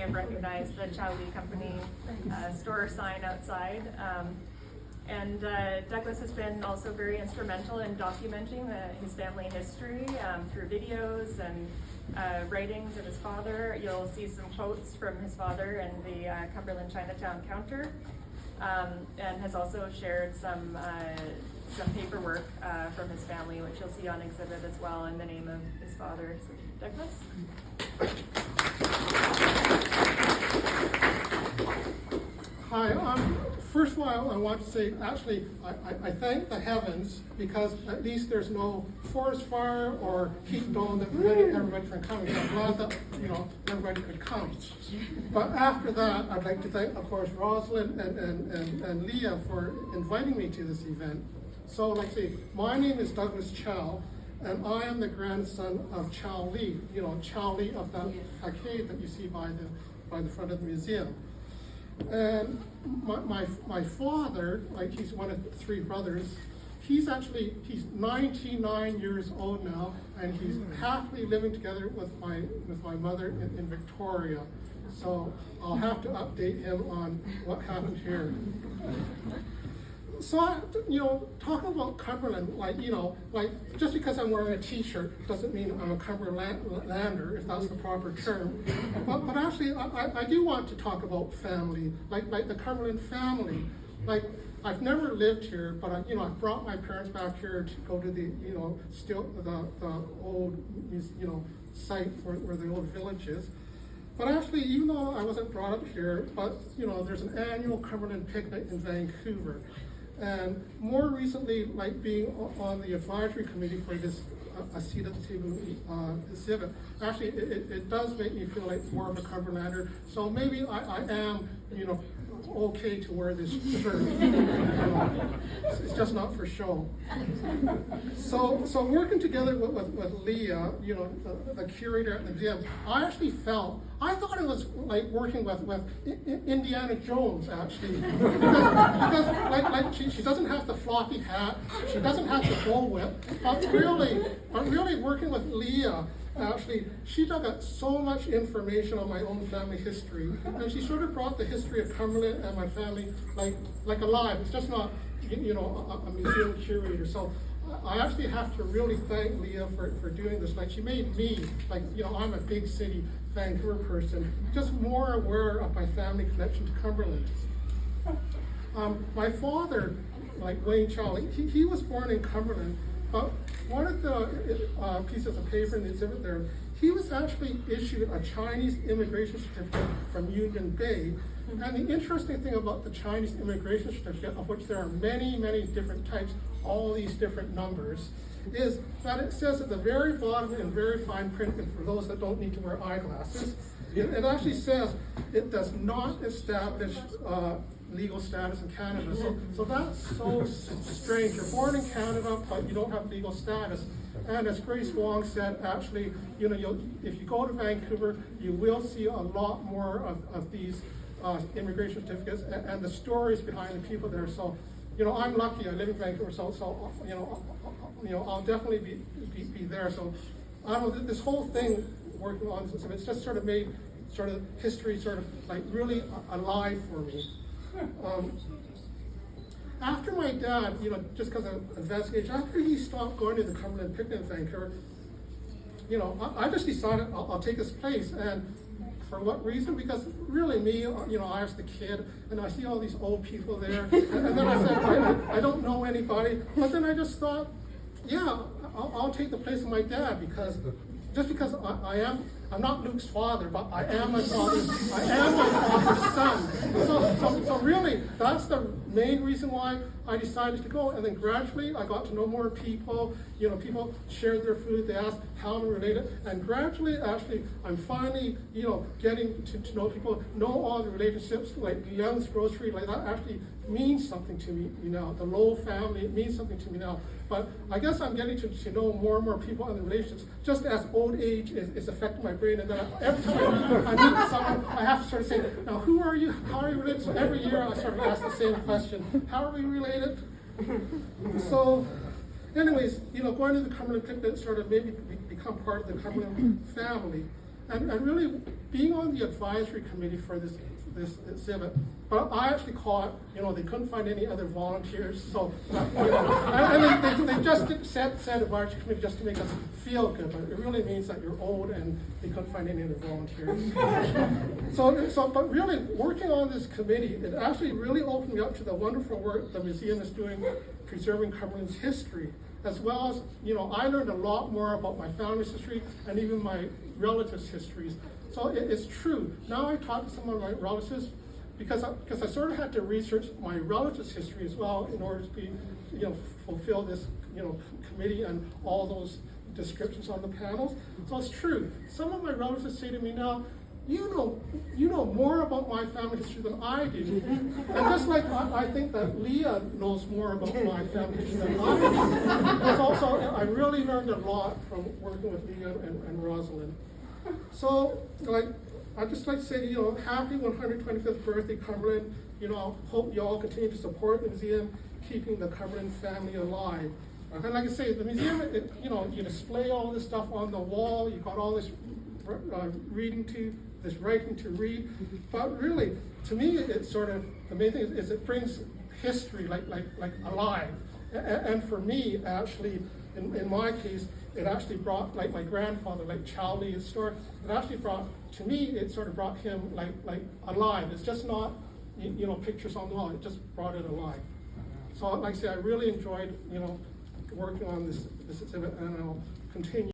have recognized the Chow Lee Company store sign outside. And Douglas has been also very instrumental in documenting his family history through videos and writings of his father. You'll see some quotes from his father in the Cumberland Chinatown counter, and has also shared some paperwork from his family, which you'll see on exhibit as well in the name of his father. So, Douglas? Hi, first of all, I want to say, actually, I thank the heavens because at least there's no forest fire or heat dome that prevented everybody from coming. So I'm glad that, everybody could come. But after that, I'd like to thank, of course, Rosalind and Lia for inviting me to this event. So, like I say, my name is Douglas Chow, and I am the grandson of Chow Lee, Chow Lee of that facade that you see by the front of the museum. And my father, he's one of three brothers, he's 99 years old now, and he's happily living together with my mother in Victoria. So I'll have to update him on what happened here. So, talking about Cumberland, just because I'm wearing a t-shirt doesn't mean I'm a Cumberlander, if that's the proper term. But actually, I do want to talk about family, like the Cumberland family. I've never lived here, but I brought my parents back here to go to the old, site where the old village is. But actually, even though I wasn't brought up here, but there's an annual Cumberland picnic in Vancouver. And more recently, being on the advisory committee for this a seat at the table exhibit, actually it does make me feel like more of a Cumberlander. So maybe I am, okay to wear this shirt. It's just not for show. So working together with Lia, the curator at the museum, I thought it was like working with Indiana Jones, actually. Because she doesn't have the floppy hat, she doesn't have the bullwhip, but really working with Lia, actually, she dug up so much information on my own family history, and she sort of brought the history of Cumberland and my family like alive. It's just not, a museum curator. So I actually have to really thank Lia for doing this. She made me, I'm a big city Vancouver person, just more aware of my family connection to Cumberland. My father, Wayne Chow, he was born in Cumberland, but one of the pieces of paper in the exhibit there, he was actually issued a Chinese immigration certificate from Union Bay. And the interesting thing about the Chinese immigration certificate, of which there are many, many different types, all these different numbers, is that it says at the very bottom in very fine print, and for those that don't need to wear eyeglasses, it actually says it does not establish legal status in Canada. So that's so strange. You're born in Canada, but you don't have legal status. And as Grace Wong said, actually, if you go to Vancouver, you will see a lot more of these immigration certificates and the stories behind the people there. So, I'm lucky. I live in Vancouver, so I'll definitely be there. So, I don't know, this whole thing working on this, it's just sort of made history really alive for me. After my dad, just because of advanced age, after he stopped going to the Cumberland picnic in Vancouver, I just decided I'll take his place. And for what reason? Because really me, I was the kid, and I see all these old people there, and then I said, I don't know anybody. But then I just thought, yeah, I'll take the place of my dad, because I'm not Luke's father, but I am my father's son. So really, that's the main reason why I decided to go. And then gradually, I got to know more people. People shared their food. They asked how I'm related. And gradually, actually, I'm finally, getting to know people, know all the relationships, like Leung's grocery, that actually means something to me now. The Lowe family, it means something to me now. But I guess I'm getting to know more and more people and the relationships, just as old age is affecting my brain. And then every time I meet someone, I have to sort of say, now who are you? How are you related? So every year I sort of ask the same question. How are we related? So anyways, going to the Cumberland picnic sort of made me become part of the Cumberland family. and really being on the advisory committee for this exhibit, but I actually caught, they couldn't find any other volunteers, so, and they just said advisory committee just to make us feel good, but it really means that you're old and they couldn't find any other volunteers. But really, working on this committee, it actually really opened me up to the wonderful work the museum is doing preserving Cumberland's history, as well as, I learned a lot more about my family's history and even my relatives' histories. So it's true. Now I talk to some of my relatives because I sort of had to research my relatives' history as well in order to fulfill this, committee and all those descriptions on the panels. So it's true. Some of my relatives say to me now, you know more about my family history than I do. And just like I think that Lia knows more about my family history than I do. But also, I really learned a lot from working with Lia and Rosalind. So, I'd just like to say, happy 125th birthday, Cumberland. Hope you all continue to support the museum, keeping the Cumberland family alive. And like I say, the museum, you display all this stuff on the wall. You've got all this this writing to read. But really, to me, it's sort of, the main thing is it brings history like alive. And for me, actually, in my case, it actually brought, like my grandfather, like Charlie's story, it actually brought, to me, it sort of brought him like alive. It's just not, pictures on the wall, it just brought it alive. So like I say, I really enjoyed, working on this exhibit, and I'll continue.